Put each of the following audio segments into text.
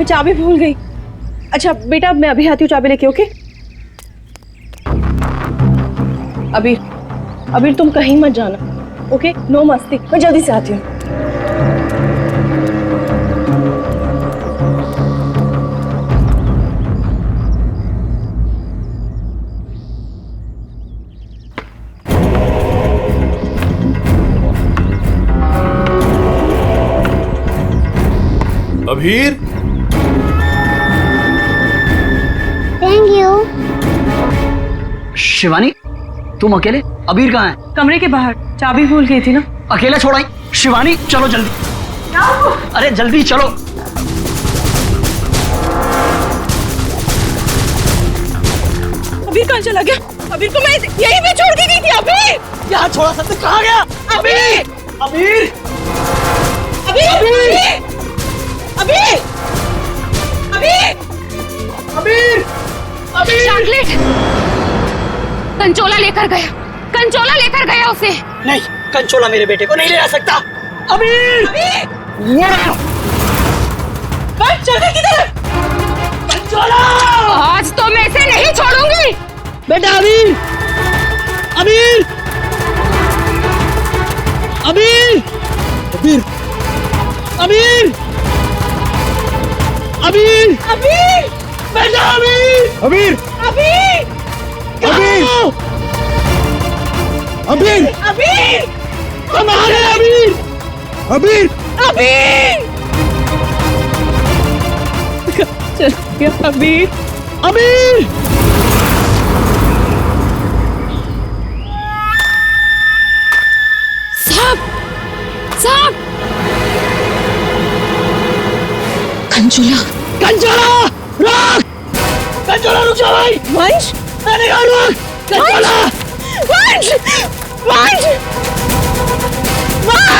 मैं चाबी भूल गई। अच्छा बेटा मैं अभी आती हूँ चाबी लेके। ओके अबीर तुम कहीं मत जाना। ओके नो मस्ती, मैं जल्दी से आती हूँ। Abhir, thank you. शिवानी तुम अकेले? अबीर कहाँ है? कमरे के बाहर, चाबी भूल गई थी ना। अकेला छोड़ाई? शिवानी चलो जल्दी, अरे जल्दी चलो। अबीर कहाँ चला गया? अबीर को मैं यहीं पे छोड़ के गई थी। अबीर यहाँ छोड़ा सकते, कहाँ गया? अबीर अबीर अबीर अबीर अबीर अबीर अबीर चॉकलेट कंचोला लेकर गया उसे। नहीं, कंचोला मेरे बेटे को नहीं ले आ सकता। अबीर चल किधर? कंचोला आज तो मैं इसे नहीं छोड़ूंगी। बेटा। अबीर अबीर अबीर अबीर अबीर अबीर अबीर बेटा। अबीर अबीर अबीर अबीर अबीर अबीर हमारे अबीर अबीर अबीर चल गया अबीर। अबीर साहब कंचोला रुक! कंचोला रुक जा भाई। वंश मैंने कहा रुक! कंचोला वंश वंश वंश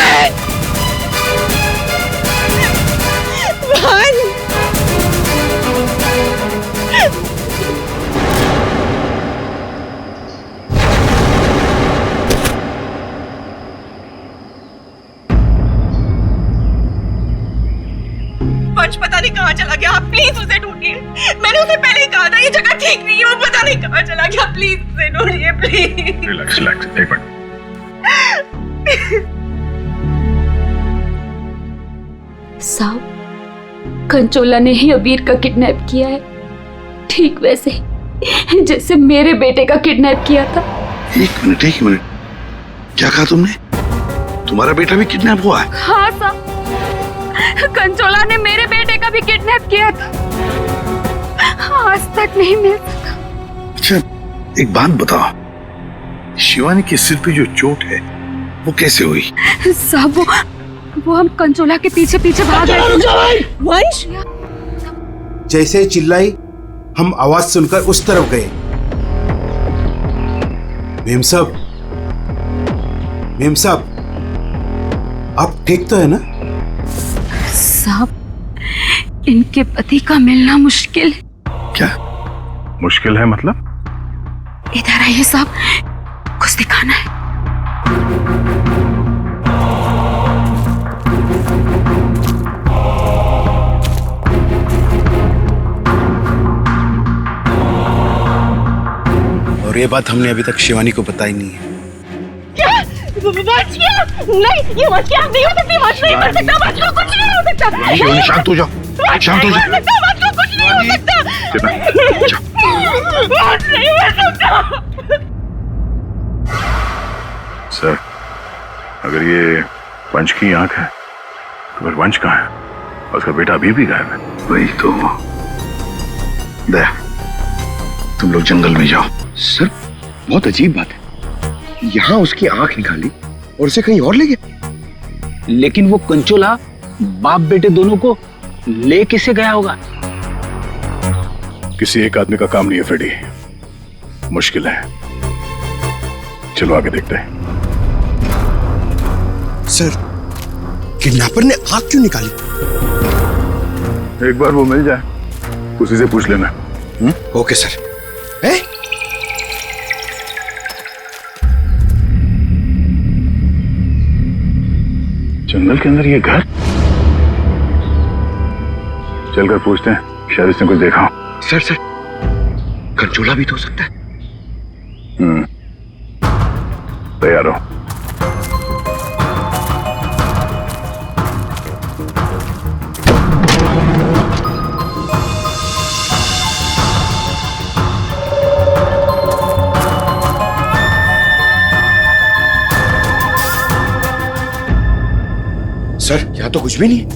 वंश पता नहीं कहाँ चला गया। आप प्लीज उसे ढूंढिए। मैंने उसे पहले ही कहा था ये जगह ठीक नहीं है। वो पता नहीं कहाँ चला गया। प्लीज उसे ढूंढिए प्लीज। रिलैक्स रिलैक्स, एक मिनट। साहब कंचोला ने ही अबीर का किडनैप किया है, ठीक वैसे ही जैसे मेरे बेटे का किडनैप किया था। एक मिनट, क्या कहा तुमने? तुम्हारा बेटा भी किडनैप हुआ है? हाँ साहब, कंचोला ने मेरे बेटे का भी किडनैप किया था, आज तक नहीं मिल सका। अच्छा एक बात बताओ, शिवानी के सिर पे जो चोट है वो कैसे हुई? साहब वो हम कंचोला के पीछे पीछे भाग रहे थे। वंश जैसे ही चिल्लाई हम आवाज सुनकर उस तरफ गए। मेम साहब आप ठीक तो है ना? साहब इनके पति का मिलना मुश्किल है। क्या मुश्किल है मतलब? इधर आइए साहब, कुछ दिखाना है। और ये बात हमने अभी तक शिवानी को बताई नहीं है। वंश क्या? नहीं ये वंश क्या नहीं हो सकती। वंश नहीं कर सकता। वंश को कुछ नहीं हो सकता। शिवानी शांत हो जाओ, शांत हो जाओ। वंश को कुछ नहीं हो सकता। वंश नहीं हो सकता। सर अगर ये वंश की आंख है तो फिर वंश कहाँ है? और उसका बेटा अभी भी गायब है। वही तो। दया तुम लोग जंगल में जाओ। सर बहुत अजीब बात है, यहाँ उसकी आंख निकाली और उसे कहीं और ले गया। लेकिन वो कंचोला बाप बेटे दोनों को ले किसे गया होगा? किसी एक आदमी का काम नहीं है फ्रेडी, मुश्किल है। चलो आगे देखते हैं। सर किडनैपर ने आंख क्यों निकाली? एक बार वो मिल जाए उसी से पूछ लेना। Okay sir. जंगल के अंदर ये घर? चलकर पूछते हैं, शायद इसने कुछ देखा हो। सर कंचोला भी तो हो सकता है। तैयार हो। सर यहाँ तो कुछ भी नहीं।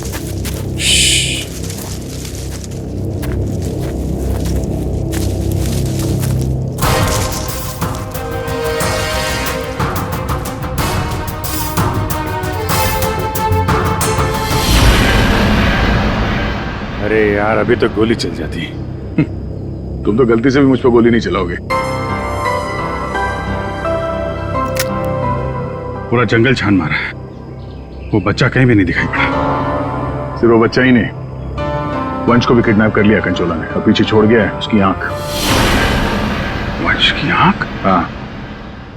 अरे यार, अभी तो गोली चल जाती। तुम तो गलती से भी मुझ पर गोली नहीं चलाओगे। पूरा जंगल छान मारा है, वो बच्चा कहीं भी नहीं दिखाई पड़ा। सिर्फ वो बच्चा ही नहीं, वंश को भी किडनैप कर लिया कंचोला ने, और पीछे छोड़ गया है उसकी आंख। वंश की आंख? हाँ,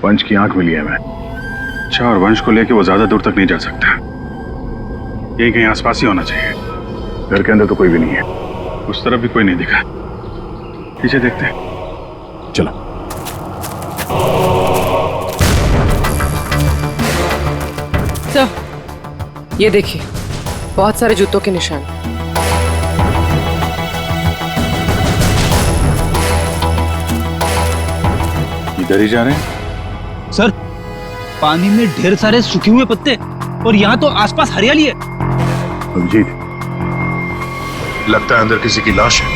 वंश की आंख मिली है मैं। अच्छा, और वंश को लेके वो ज्यादा दूर तक नहीं जा सकता, यही कहीं आसपास ही होना चाहिए। घर के अंदर तो कोई भी नहीं है, उस तरफ भी कोई नहीं दिखा। पीछे देखते हैं, चलो। सर, ये देखिए, बहुत सारे जूतों के निशान। इधर ही जा रहे हैं। सर, पानी में ढेर सारे सूखे हुए पत्ते, और यहाँ तो आसपास हरियाली है। अभिजीत, लगता है अंदर किसी की लाश है।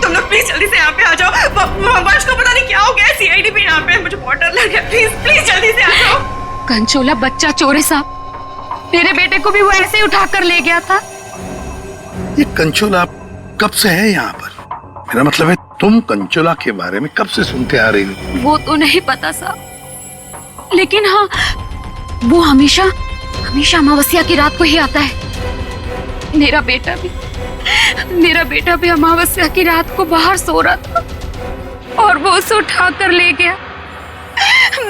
तुम लोग प्लीज जल्दी से यहाँ पे आ जाओ। वंश को पता नहीं क्या हो गया, सीआईडी भी यहाँ पे है, मुझे बहुत डर लग गया। प्लीज जल्दी से आ जाओ। कंचोला बच्चा चोर है साहब, मेरे बेटे को भी वो ऐसे ही उठा कर ले गया था। ये कंचोला कब से है यहाँ पर? मेरा मतलब है, तुम कंचोला के बारे में कब से सुनते आ रही हो? वो तो नहीं पता साहब, लेकिन हाँ, वो हमेशा अमावस्या की रात को ही आता है। मेरा बेटा भी अमावस्या की रात को बाहर सो रहा था और वो उसे उठा कर ले गया।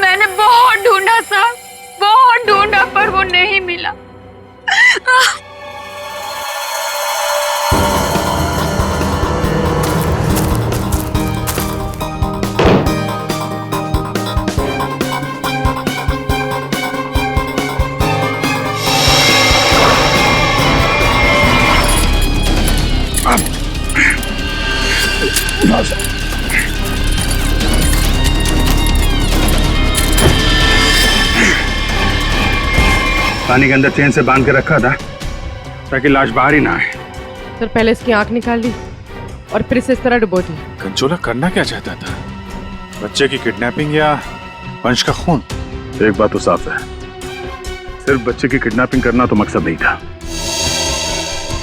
मैंने बहुत ढूंढा साहब, बहुत ढूंढा, पर वो नहीं मिला। पानी के अंदर चेन से बांध के रखा था ताकि लाश बाहर ही ना आए। सर, पहले इसकी आंख निकाल ली और फिर इसे इस तरह डुबो दी। कंचोला करना क्या चाहता था? बच्चे की किडनैपिंग या वंश का खून? एक बात तो साफ है, सिर्फ बच्चे की किडनैपिंग करना तो मकसद नहीं था।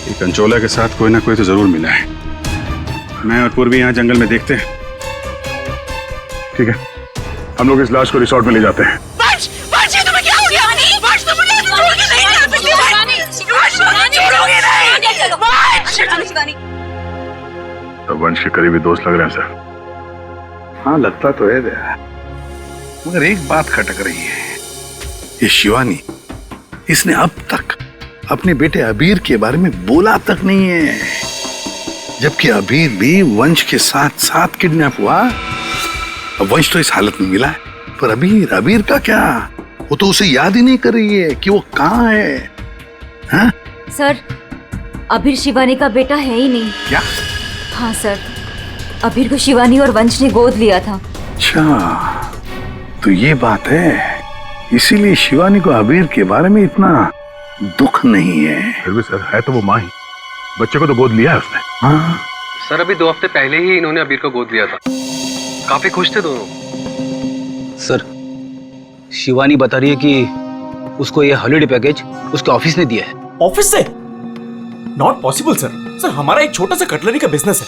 ये कंचोला के साथ कोई ना कोई तो जरूर मिला है। मैं और पूर्वी यहाँ जंगल में देखते हैं। ठीक है, हम लोग इस लाश को रिसोर्ट में ले जाते हैं। तो वंश के करीबी दोस्त लग रहे हैं सर। हाँ, लगता तो है दया, मगर एक बात खटक रही है। ये शिवानी, इसने अब तक अपने बेटे अबीर के बारे में बोला तक नहीं है, जबकि अबीर भी वंश के साथ साथ किडनैप हुआ। अब वंश तो इस हालत में मिला है, पर अबीर का क्या? वो तो उसे याद ही नहीं कर रही है कि वो कहाँ है। हाँ? सर, अबीर शिवानी का बेटा है ही नहीं। क्या? हाँ सर, अबीर को शिवानी और वंश ने गोद लिया था। अच्छा, तो ये बात है, इसीलिए शिवानी को अबीर के बारे में इतना दुख नहीं है। फिर भी सर, है तो वो माँ ही, बच्चे को तो गोद लिया है उसने। हाँ सर, अभी 2 हफ्ते पहले ही इन्होंने अबीर को गोद लिया था। काफी खुश थे दोनों। सर, शिवानी बता रही है कि उसको ये हॉलिडे पैकेज उसके ऑफिस ने दिया है। ऑफिस से? Not possible sir. सर, हमारा एक छोटा सा कटलरी का बिजनेस है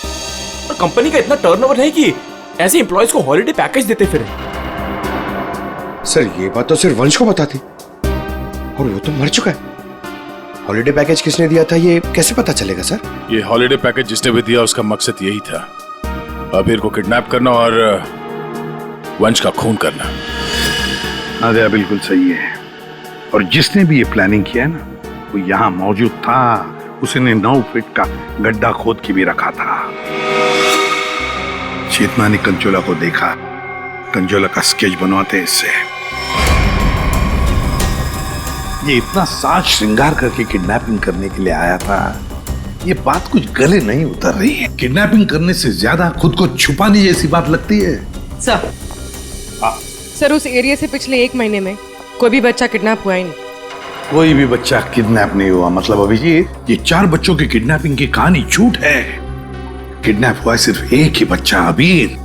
और कंपनी का इतना टर्नओवर है कि ऐसे एम्प्लॉयज को हॉलिडे पैकेज देते फिरे। सर, ये बात तो सिर्फ वंश को पता थी, और वो तो मर चुका है। हॉलिडे पैकेज किसने दिया था ये कैसे पता चलेगा सर? ये हॉलिडे पैकेज जिसने भी दिया उसका मकसद यही था, अबीर को किडनैप करना और वंश का खून करना। हाँ दया, बिल्कुल सही है। और जिसने भी ये प्लानिंग किया है ना, वो यहाँ मौजूद था, उसने 9 फीट का गड्ढा खोद के भी रखा था। चेतना ने कंचोला को देखा, कंचोला का स्केच बनवाते इससे। ये इतना साज श्रृंगार करके किडनैपिंग करने के लिए आया था, ये बात कुछ गले नहीं उतर रही है। किडनैपिंग करने से ज्यादा खुद को छुपाने जैसी बात लगती है। सर, सर उस एरिया से पिछले 1 महीने में कोई भी बच्चा किडनैप हुआ ही नहीं। कोई भी बच्चा किडनैप नहीं हुआ मतलब अभिजीत, ये 4 बच्चों की किडनैपिंग की कहानी झूठ है। किडनैप हुआ सिर्फ एक ही बच्चा, अबीर।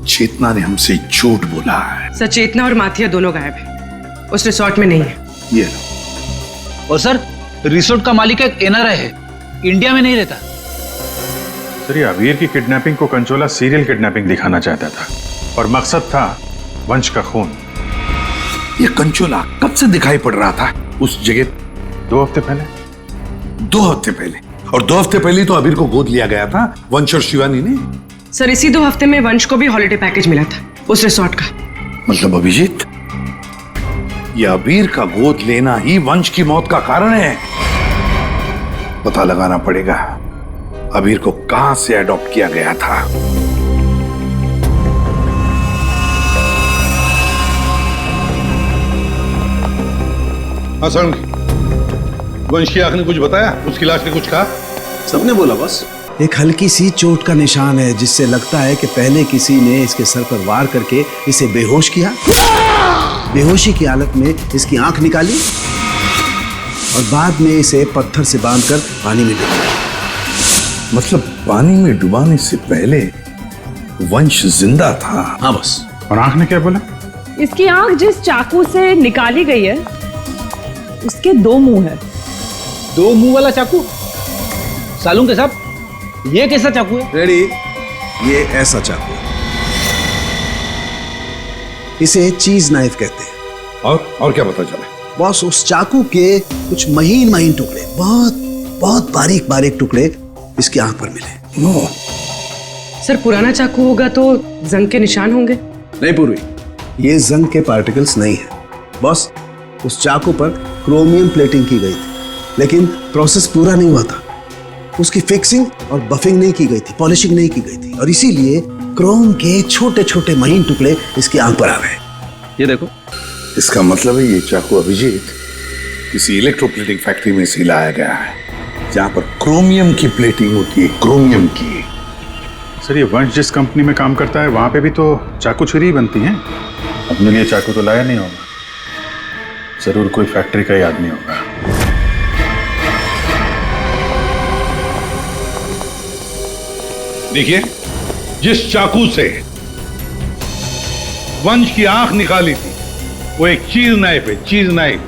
चेतना ने हमसे झूठ बोला है। सर, चेतना और माथिया दोनों गायब है, उस रिसोर्ट में नहीं है। ये लो। और सर, रिसोर्ट का मालिक एक एनआरआई है, इंडिया में नहीं रहता। सर, ये अबीर की किडनैपिंग को कंचोला सीरियल किडनैपिंग दिखाना चाहता था और मकसद था वंश का खून। ये कंचोला कब से दिखाई पड़ रहा था उस जगह? 2 हफ्ते पहले। 2 हफ्ते पहले? और 2 हफ्ते पहले तो अबीर को गोद लिया गया था वंश और शिवानी ने। सर, इसी 2 हफ्ते में वंश को भी हॉलिडे पैकेज मिला था उस रिसोर्ट का। मतलब अभिजीत, ये अबीर का गोद लेना ही वंश की मौत का कारण है। पता लगाना पड़ेगा अबीर को कहां से अडॉप्ट किया गया था। हाँ सर, वंश की आंख ने कुछ बताया? उसकी लाश ने कुछ कहा? सबने बोला बस एक हल्की सी चोट का निशान है, जिससे लगता है कि पहले किसी ने इसके सर पर वार करके इसे बेहोश किया। बेहोशी की हालत में इसकी आंख निकाली और बाद में इसे पत्थर से बांधकर पानी में डुबाया। मतलब पानी में डुबाने से पहले वंश जिंदा था? हाँ बस। और आंख ने क्या बोला? इसकी आंख जिस चाकू से निकाली गई है उसके 2 मुंह है। 2 मुंह वाला चाकू? सालून के साहब, ये कैसा चाकू है? रेडी, ये ऐसा चाकू है, इसे चीज नाइफ कहते हैं। और क्या पता चला? बॉस, उस चाकू के कुछ महीन महीन टुकड़े, बहुत बहुत बारीक बारीक टुकड़े इसकी आंख पर मिले। नो सर, पुराना चाकू होगा तो जंग के निशान होंगे। नहीं पूर्वी, ये जंग के पार्टिकल्स नहीं है बॉस। उस चाकू पर क्रोमियम प्लेटिंग की गई थी, लेकिन प्रोसेस पूरा नहीं हुआ था। उसकी फिक्सिंग और बफिंग नहीं की गई थी, पॉलिशिंग नहीं की गई थी, और इसीलिए क्रोम के छोटे छोटे महीन टुकड़े इसकी आंख पर आ गए। ये देखो। इसका मतलब है ये चाकू अभिजीत किसी इलेक्ट्रोप्लेटिंग फैक्ट्री में से लाया गया है, जहां पर क्रोमियम की प्लेटिंग होती है, क्रोमियम की। सर, ये वंश जिस कंपनी में काम करता है वहां पे भी तो चाकू छुरी ही बनती हैं। अपने लिए चाकू तो लाया नहीं होगा, जरूर कोई फैक्ट्री का ही आदमी होगा। देखिए, जिस चाकू से वंश की आंख निकाली थी वो एक चीज नाइफ है, चीज नाइफ।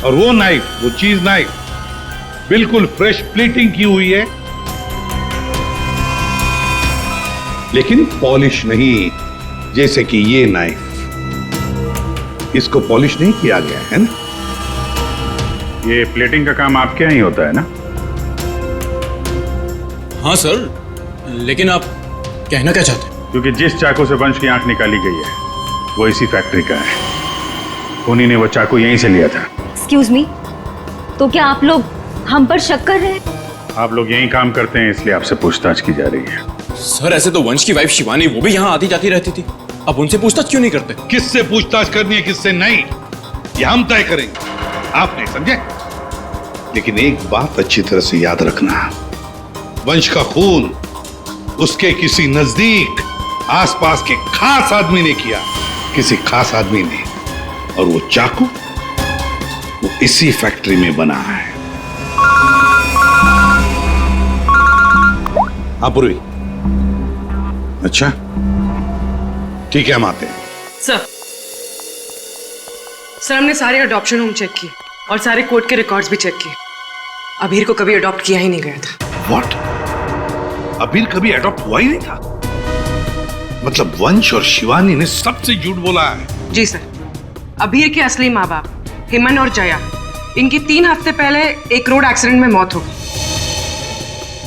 और वो नाइफ, वो चीज नाइफ बिल्कुल फ्रेश प्लेटिंग की हुई है, लेकिन पॉलिश नहीं, जैसे कि ये नाइफ। इसको पॉलिश नहीं किया गया है ना। ये प्लेटिंग का काम आपके यहाँ ही होता है ना? हाँ सर, लेकिन आप कहना क्या चाहते हैं? क्योंकि जिस चाकू से वंश की आंख निकाली गई है वो इसी फैक्ट्री का है। उन्हीं ने वो चाकू यहीं से लिया था। एक्सक्यूज मी, तो क्या आप लोग हम पर शक कर रहे हैं? आप लोग यहीं काम करते हैं इसलिए आपसे पूछताछ की जा रही है। सर, ऐसे तो वंश की वाइफ शिवानी, वो भी यहाँ आती जाती रहती थी। अब उनसे पूछताछ क्यों नहीं करते? किससे पूछताछ करनी है, किससे नहीं, ये हम तय करेंगे, आप नहीं, समझे? लेकिन एक बात अच्छी तरह से याद रखना, वंश का खून उसके किसी नजदीक आसपास के खास आदमी ने किया, किसी खास आदमी ने। और वो चाकू वो इसी फैक्ट्री में बना है। हाँ पूर्वी, अच्छा ठीक है, हम आते हैं। सर, हमने सारे अडॉप्शन होम चेक किए और सारे कोर्ट के रिकॉर्ड्स भी चेक किए। अबीर को कभी अडॉप्ट किया ही नहीं गया था। व्हाट? अबीर कभी अडॉप्ट हुआ ही नहीं था? मतलब वंश और शिवानी ने सबसे झूठ बोला है? जी सर, अबीर के असली माँ बाप हेमन और जया, इनकी 3 हफ्ते पहले एक रोड एक्सीडेंट में मौत हो गई।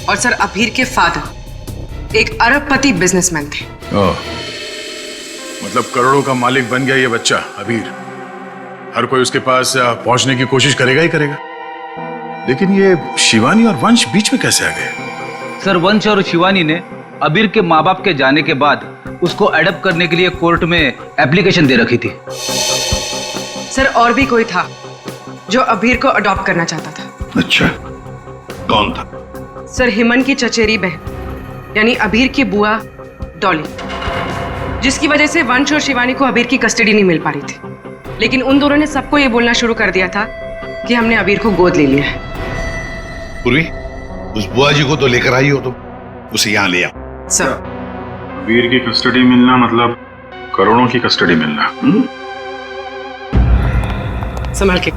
और सर, अबीर के फादर एक अरबपति बिजनेसमैन थे। मतलब करोड़ों का मालिक बन गया ये बच्चा अबीर। हर कोई उसके पास पहुंचने की कोशिश करेगा ही करेगा। लेकिन ये शिवानी और वंश बीच में कैसे आ गए? सर वंश और शिवानी ने अबीर के माँ बाप के जाने के बाद उसको अडॉप्ट करने के लिए कोर्ट में एप्लीकेशन दे रखी थी। सर और भी कोई था जो अबीर को अडॉप्ट करना चाहता था। अच्छा, कौन था? सर हिमन की चचेरी बहन यानी अबीर की बुआ डॉली, जिसकी वजह से वंश और शिवानी को अबीर की कस्टडी नहीं मिल पा रही थी। लेकिन उन दोनों ने सबको ये बोलना शुरू कर दिया था कि हमने अबीर को गोद ले लिया है। पूर्वी, उस बुआ जी को तो लेकर आई हो तुम, उसे यहाँ ले आओ। सर अबीर की कस्टडी मिलना मतलब करोड़ों की कस्टडी मिलना। संभाल के।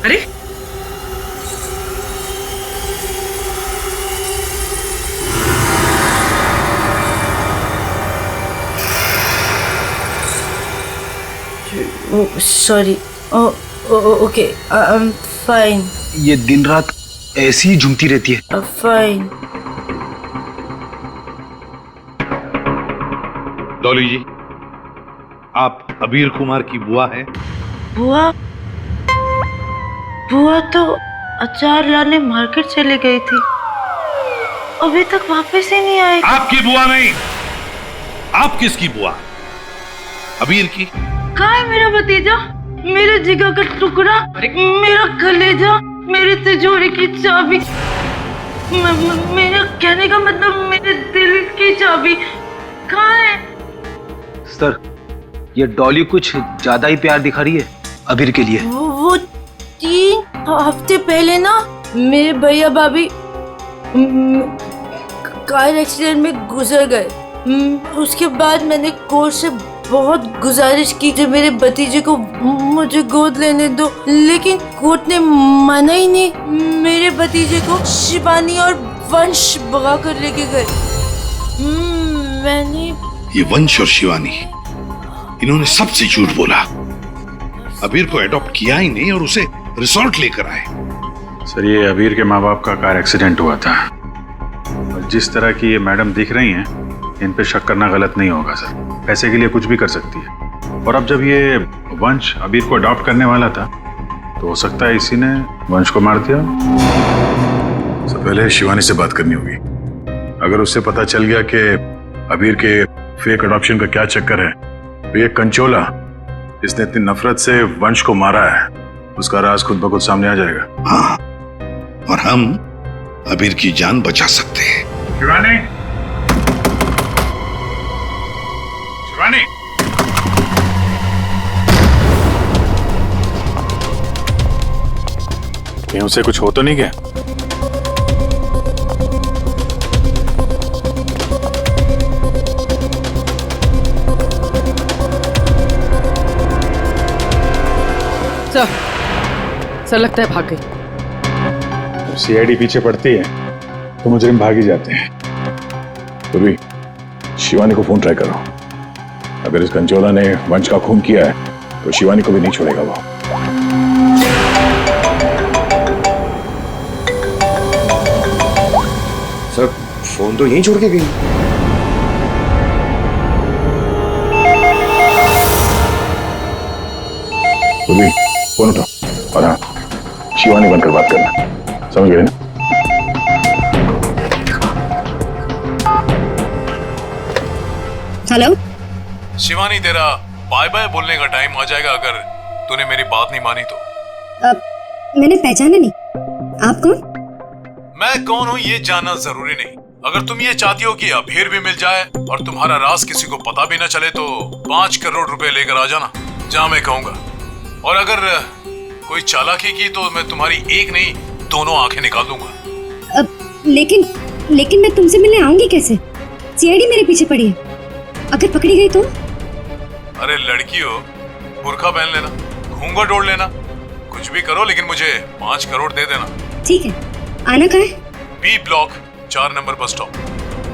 अरे sorry. Okay, I am fine. ये दिन रात ऐसी ही झूमती रहती है। फाइन। डॉली जी, आप अबीर कुमार की बुआ हैं? बुआ? बुआ तो अचार लाने मार्केट चली गई थी, अभी तक वापस ही नहीं आई। आपकी बुआ नहीं, आप किसकी बुआ? अबीर की? कहाँ है मेरा भतीजा, मेरे जिगर का टुकड़ा, मेरा कलेजा, मेरी तिजोरी की चाबी, मेरा कहने का मतलब मेरे दिल की चाबी कहाँ है? सर ये डॉली कुछ ज्यादा ही प्यार दिखा रही है अबीर के लिए। वो 3 हफ्ते पहले ना मेरे भैया भाभी कार एक्सीडेंट में गुजर गए। उसके बाद मैंने कोर्ट से बहुत गुजारिश की कि मेरे भतीजे को मुझे गोद लेने दो, लेकिन कोर्ट ने माना ही नहीं। मेरे भतीजे को शिवानी और वंश भगा कर लेके गए। मैंने ये वंश और शिवानी, इन्होंने सबसे झूठ बोला। अबीर को एडॉप्ट किया ही नहीं और उसे रिसोर्ट लेकर आए। सर ये अबीर के माँ बाप का कार एक्सीडेंट हुआ था, और जिस तरह की ये मैडम दिख रही हैं, इन पे शक करना गलत नहीं होगा सर। पैसे के लिए कुछ भी कर सकती है। और अब जब ये वंश अबीर को अडॉप्ट करने वाला था, तो हो सकता है इसी ने वंश को मार दिया। सबसे पहले शिवानी से बात करनी होगी। अगर उससे पता चल गया कि अबीर के फेक अडॉप्शन का क्या चक्कर है, तो ये कंचोला इसने इतनी नफरत से वंश को मारा है, उसका राज खुद ब खुद सामने आ जाएगा। हाँ, और हम अबीर की जान बचा सकते हैं। शिवानी, शिवानी, कहीं उसे कुछ हो तो नहीं गया? सर लगता है भाग गई। सीआईडी पीछे पड़ती है तो मुजरिम भाग ही जाते हैं। तो भी शिवानी को फोन ट्राई करो। अगर इस कंचोला ने वंश का खून किया है तो शिवानी को भी नहीं छोड़ेगा वो। सर फोन तो यहीं छोड़ के गई। तो भी फोन उठो और हाँ, शिवानी बनकर बात करना, समझ गए ना? हेलो शिवानी, तेरा बाय बाय बोलने का टाइम आ जाएगा अगर तूने मेरी बात नहीं मानी तो। मैंने पहचाना नहीं, आप कौन? मैं कौन हूँ ये जानना जरूरी नहीं। अगर तुम ये चाहती हो कि अबीर भी मिल जाए और तुम्हारा राज किसी को पता भी ना चले, तो 5 करोड़ रुपए लेकर आ जाना जहाँ मैं कहूँगा। और अगर कोई चालाकी की तो मैं तुम्हारी एक नहीं 2 आंखें निकाल दूंगा। लेकिन मैं तुमसे मिलने आऊंगी कैसे? सीआईडी मेरे पीछे पड़ी है, अगर पकड़ी गई तो? अरे लड़की हो, बुर्का पहन लेना, घूंघट ओढ़ लेना, कुछ भी करो, लेकिन मुझे 5 करोड़ दे देना। ठीक है, आना कहाँ है? B block 4 number bus stop.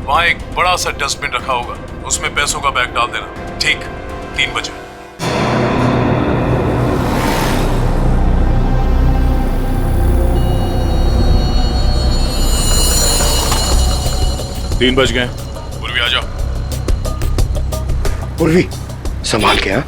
वहाँ एक बड़ा सा डस्टबिन रखा होगा, उसमें पैसों का बैग डाल देना। ठीक 3 बजे। 3 बज गए। पूर्वी आ जाओ। पूर्वी संभाल के। हाँ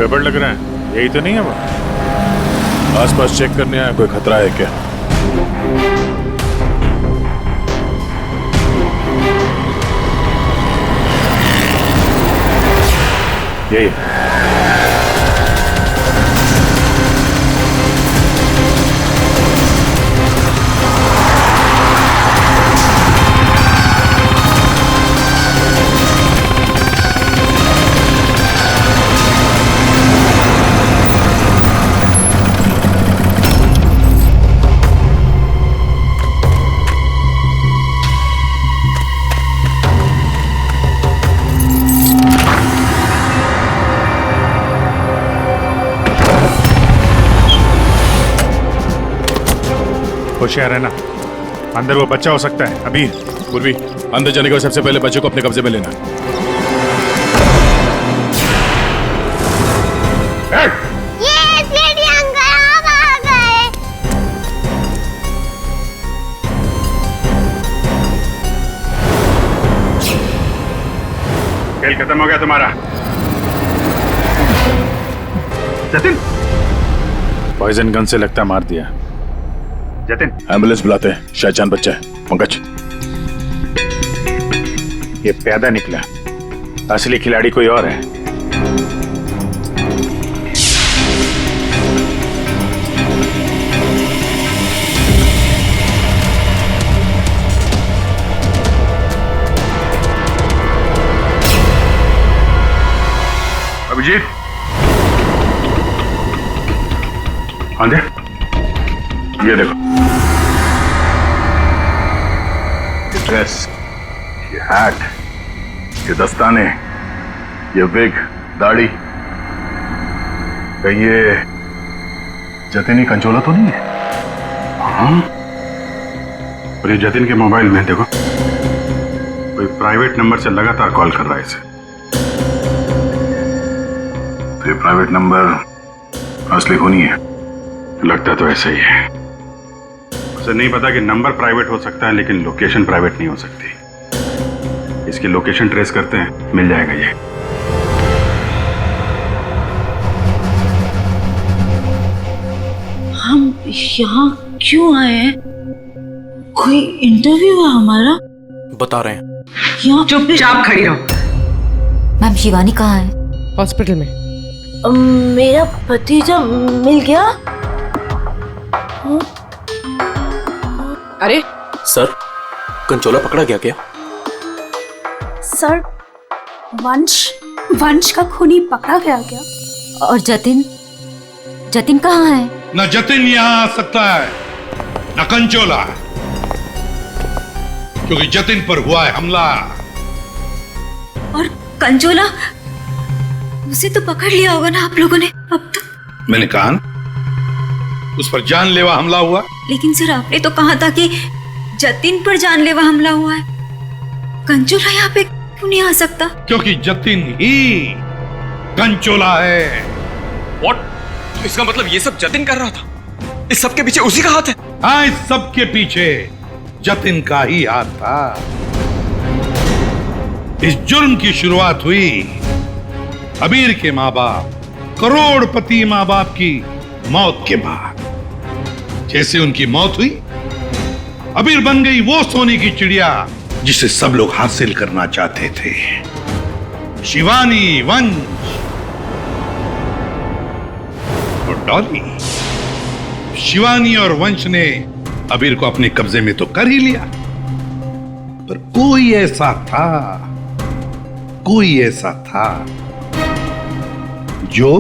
गड़बड़ लग रहा है, यही तो नहीं है वो? आसपास चेक करने आया, कोई खतरा है क्या? यही होशियार है ना, अंदर वो बच्चा हो सकता है। अभी पूर्वी, अंदर जाने के बाद सबसे पहले बच्चे को अपने कब्जे में लेना। खेल खत्म हो गया तुम्हारा। जतिन, पॉइजन गन से लगता मार दिया। जतिन, एम्बुलेंस बुलाते हैं, शायद जान बच्चा है। पंकज, ये पैदा निकला, असली खिलाड़ी कोई और है। अभिजीत, आंधे, ये देखो, ये ड्रेस, ये हैट, ये दस्ताने, ये विग, दाढ़ी, कहीं ये जतिन कंचोला तो नहीं है? हाँ, और ये जतिन के मोबाइल में देखो, कोई प्राइवेट नंबर से लगातार कॉल कर रहा है इसे। तो ये प्राइवेट नंबर असली को नहीं है, लगता तो ऐसा ही है। उसे नहीं पता कि नंबर प्राइवेट हो सकता है लेकिन लोकेशन प्राइवेट नहीं हो सकती। इसकी लोकेशन ट्रेस करते हैं, मिल जाएगा ये। हम यहाँ क्यों आए हैं? कोई इंटरव्यू है हमारा? बता रहे हैं। यहाँ चुपचाप खड़ी रहो। मैम शिवानी कहाँ है? हॉस्पिटल में। मेरा भतीजा मिल गया? अरे सर, कंचोला पकड़ा गया क्या? सर, वंश का खूनी पकड़ा गया क्या? और जतिन जतिन कहाँ है? न जतिन यहाँ आ सकता है न कंचोला, क्योंकि जतिन पर हुआ है हमला। और कंचोला, उसे तो पकड़ लिया होगा ना आप लोगों ने अब तो? मैंने कहा ना, उस पर जानलेवा हमला हुआ। लेकिन सर, आपने तो कहा था कि जतिन पर जानलेवा हमला हुआ है। कंचोला यहाँ पे क्यों नहीं आ सकता? क्योंकि जतिन ही कंचोला है। What? तो इसका मतलब ये सब जतिन कर रहा था? इस सब के पीछे उसी का हाथ है? हाँ, इस सब के पीछे जतिन का ही हाथ था। इस जुर्म की शुरुआत हुई अबीर के माँ बाप, करोड़पति माँ बाप की मौत के बाद। जैसे उनकी मौत हुई, अबीर बन गई वो सोने की चिड़िया जिसे सब लोग हासिल करना चाहते थे, शिवानी, वंश और डॉली। शिवानी और वंश ने अबीर को अपने कब्जे में तो कर ही लिया, पर कोई ऐसा था जो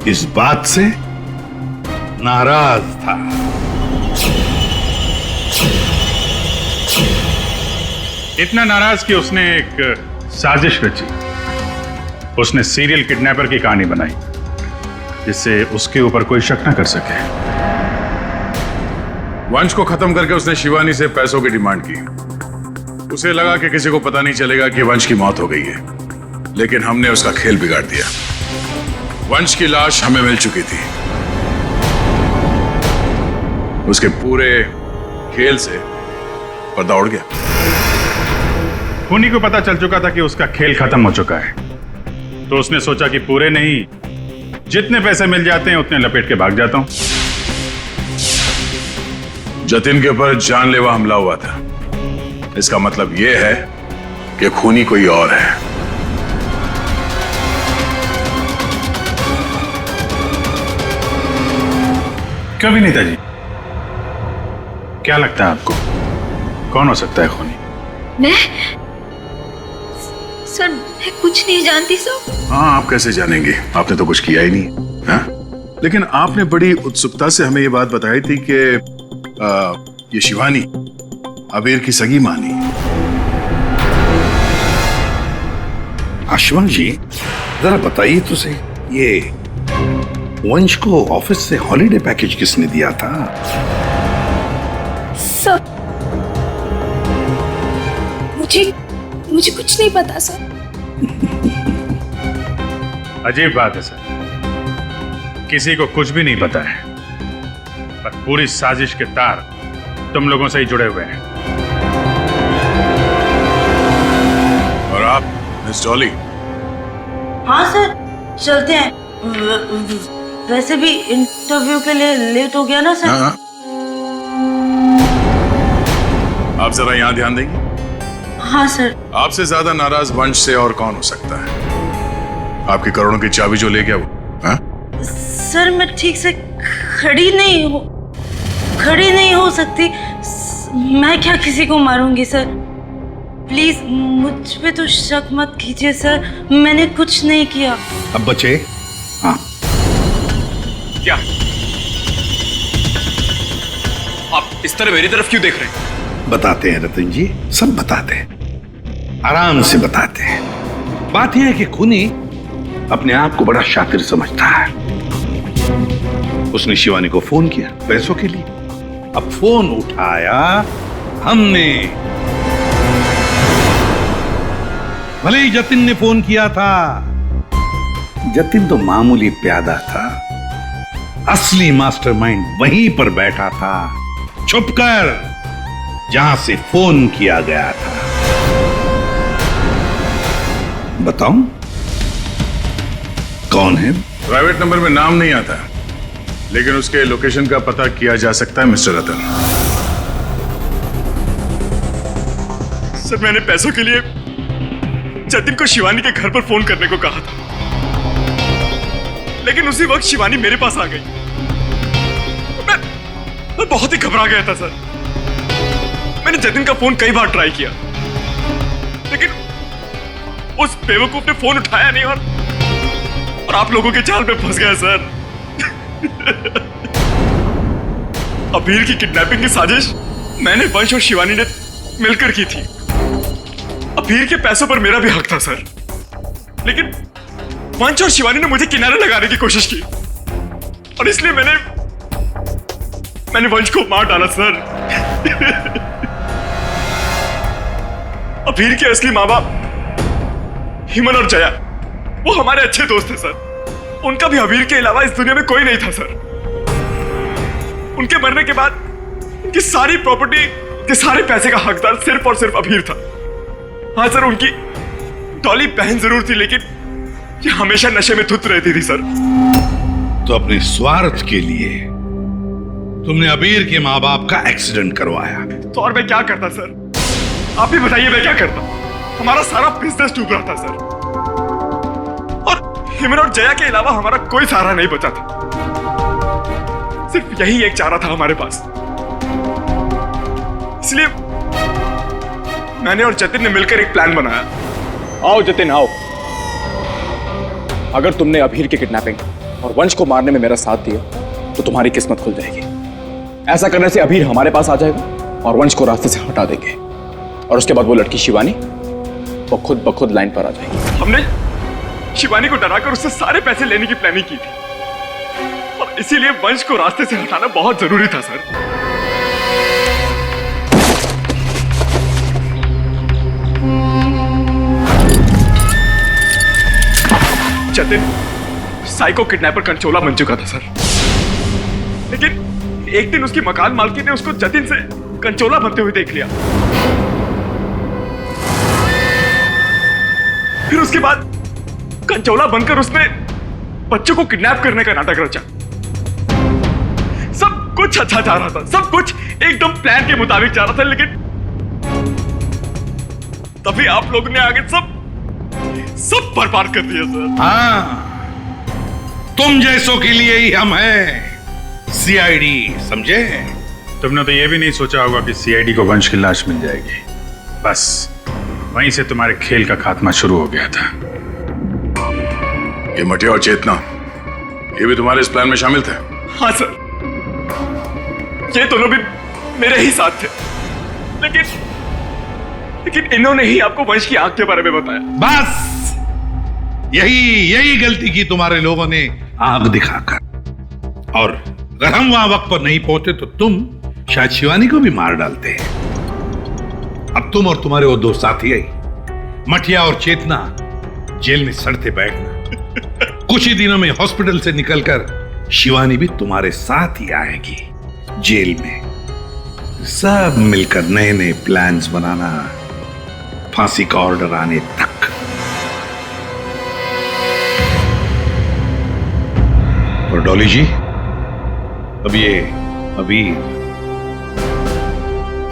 इस बात से नाराज था। इतना नाराज कि उसने एक साजिश रची। उसने सीरियल किडनैपर की कहानी बनाई जिससे उसके ऊपर कोई शक न कर सके। वंश को खत्म करके उसने शिवानी से पैसों की डिमांड की। उसे लगा कि किसी को पता नहीं चलेगा कि वंश की मौत हो गई है, लेकिन हमने उसका खेल बिगाड़ दिया। वंश की लाश हमें मिल चुकी थी। उसके पूरे खेल से पर्दा उड़ गया। खूनी को पता चल चुका था कि उसका खेल खत्म हो चुका है, तो उसने सोचा कि पूरे नहीं, जितने पैसे मिल जाते हैं उतने लपेट के भाग जाता हूं। जतिन के ऊपर जानलेवा हमला हुआ था। इसका मतलब यह है कि खूनी कोई और है। क्यों विनीता जी, क्या लगता है आपको कौन हो सकता है खूनी? मैं सर, मैं कुछ नहीं जानती सर। हाँ, आप कैसे जानेंगे? आपने तो कुछ किया ही नहीं। हाँ? लेकिन आपने बड़ी उत्सुकता से हमें ये बात बताई थी कि ये शिवानी अबीर की सगी मानी। आशुमान जी, जरा बताइए तो सही, ये वंश को ऑफिस से हॉलिडे पैकेज किसने दिया था? सर, मुझे कुछ नहीं पता सर। अजीब बात है सर, किसी को कुछ भी नहीं पता है, पर पूरी साजिश के तार तुम लोगों से ही जुड़े हुए हैं। और आप मिस डॉली? हाँ सर, चलते हैं। वैसे भी इंटरव्यू के लिए लेट हो गया ना सर। हाँ। आप जरा यहाँ ध्यान देंगे? हाँ सर। आपसे ज्यादा नाराज वंश से और कौन हो सकता है? आपकी करोड़ों की चाबी जो ले गया वो। हाँ? सर, मैं ठीक से खड़ी नहीं हो सकती। मैं क्या किसी को मारूंगी सर? प्लीज मुझ पे तो शक मत कीजिए सर, मैंने कुछ नहीं किया। अब बचे? हाँ। क्या आप इस तरह मेरी तरफ क्यों देख रहे हैं? बताते हैं रतन जी, सब बताते हैं, आराम से बताते हैं। बात यह है कि खूनी अपने आप को बड़ा शातिर समझता है। उसने शिवानी को फोन किया पैसों के लिए। अब फोन उठाया हमने। भले ही जतिन ने फोन किया था, जतिन तो मामूली प्यादा था, असली मास्टरमाइंड वहीं पर बैठा था, छुपकर, जहां से फोन किया गया था। बताऊं कौन है? प्राइवेट नंबर में नाम नहीं आता, लेकिन उसके लोकेशन का पता किया जा सकता है मिस्टर रतन। सर, मैंने पैसों के लिए जतिन को शिवानी के घर पर फोन करने को कहा था, लेकिन उसी वक्त शिवानी मेरे पास आ गई। मैं बहुत ही घबरा गया था सर। मैंने जतिन का फोन कई बार ट्राई किया, लेकिन उस बेवकूफ ने फोन उठाया नहीं और आप लोगों के जाल में फंस गया सर। अबीर की किडनैपिंग की साजिश मैंने, वंश और शिवानी ने मिलकर की थी। अबीर के पैसों पर मेरा भी हक था सर, लेकिन वंश और शिवानी ने मुझे किनारे लगाने की कोशिश की और इसलिए मैंने वंश को मार डाला सर। अबीर के असली माँ बाप हिमन और जया, वो हमारे अच्छे दोस्त थे सर। उनका भी अबीर के अलावा इस दुनिया में कोई नहीं था सर। उनके मरने के बाद उनकी सारी प्रॉपर्टी के सारे पैसे का हकदार सिर्फ और सिर्फ अबीर था। हाँ सर, उनकी डॉली बहन जरूर थी, लेकिन ये हमेशा नशे में धुत रहती थी सर। तो अपने स्वार्थ के लिए तुमने अबीर के माँ बाप का एक्सीडेंट करवाया। तो और मैं क्या करता सर? आप ही बताइए, मैं क्या करता? हमारा सारा बिजनेस डूब रहा था सर, और हिमन और जया के अलावा हमारा कोई सहारा नहीं बचा था। सिर्फ यही एक चारा था हमारे पास, इसलिए मैंने और जतिन ने मिलकर एक प्लान बनाया। आओ जतिन, आओ। अगर तुमने अबीर की किडनैपिंग और वंश को मारने में मेरा साथ दिया तो तुम्हारी किस्मत खुल जाएगी। ऐसा करने से अबीर हमारे पास आ जाएगा और वंश को रास्ते से हटा देंगे, और उसके बाद वो लड़की शिवानी वो खुद ब खुद लाइन पर आ जाएगी। हमने शिवानी को डराकर उससे सारे पैसे लेने की प्लानिंग की थी, और इसीलिए वंश को रास्ते से हटाना बहुत जरूरी था सर। जतिन साइको किडनैपर कंचोला बन चुका था सर, लेकिन एक दिन उसकी मकान मालकिन ने उसको जतिन से कंचोला बनते हुए देख लिया। फिर उसके बाद कंचोला बनकर उसने बच्चों को किडनैप करने का नाटक रचा। सब कुछ अच्छा जा रहा था, सब कुछ एकदम प्लान के मुताबिक जा रहा था, लेकिन तभी आप लोगों ने आगे सब बर्बाद कर दिया सर। हाँ, तुम जैसों के लिए ही हम हैं, सीआईडी, समझे? तुमने तो ये भी नहीं सोचा होगा कि सीआईडी को वंश की लाश मिल जाएगी। बस वहीं से तुम्हारे खेल का खात्मा शुरू हो गया था। ये मटिया और चेतना, ये भी तुम्हारे इस प्लान में शामिल थे? हाँ सर, ये दोनों भी मेरे ही साथ थे, लेकिन इन्होंने ही आपको वंश की आंख के बारे में बताया। बस यही गलती की तुम्हारे लोगों ने, आग दिखाकर। और अगर हम वहां वक्त पर नहीं पहुंचे तो तुम शायद शिवानी को भी मार डालते। अब तुम और तुम्हारे वो दो साथी आई, मटिया और चेतना, जेल में सड़ते बैठना। कुछ ही दिनों में हॉस्पिटल से निकलकर शिवानी भी तुम्हारे साथ ही आएगी जेल में। सब मिलकर नए नए प्लान्स बनाना, फांसी का ऑर्डर आने तक। और डॉली जी, अब ये अभी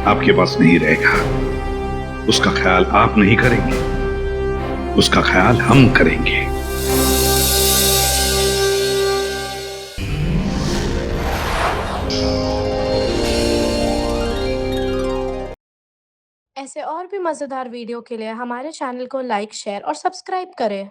आपके पास नहीं रहेगा। उसका ख्याल आप नहीं करेंगे, उसका ख्याल हम करेंगे। ऐसे और भी मजेदार वीडियो के लिए हमारे चैनल को लाइक, शेयर और सब्सक्राइब करें।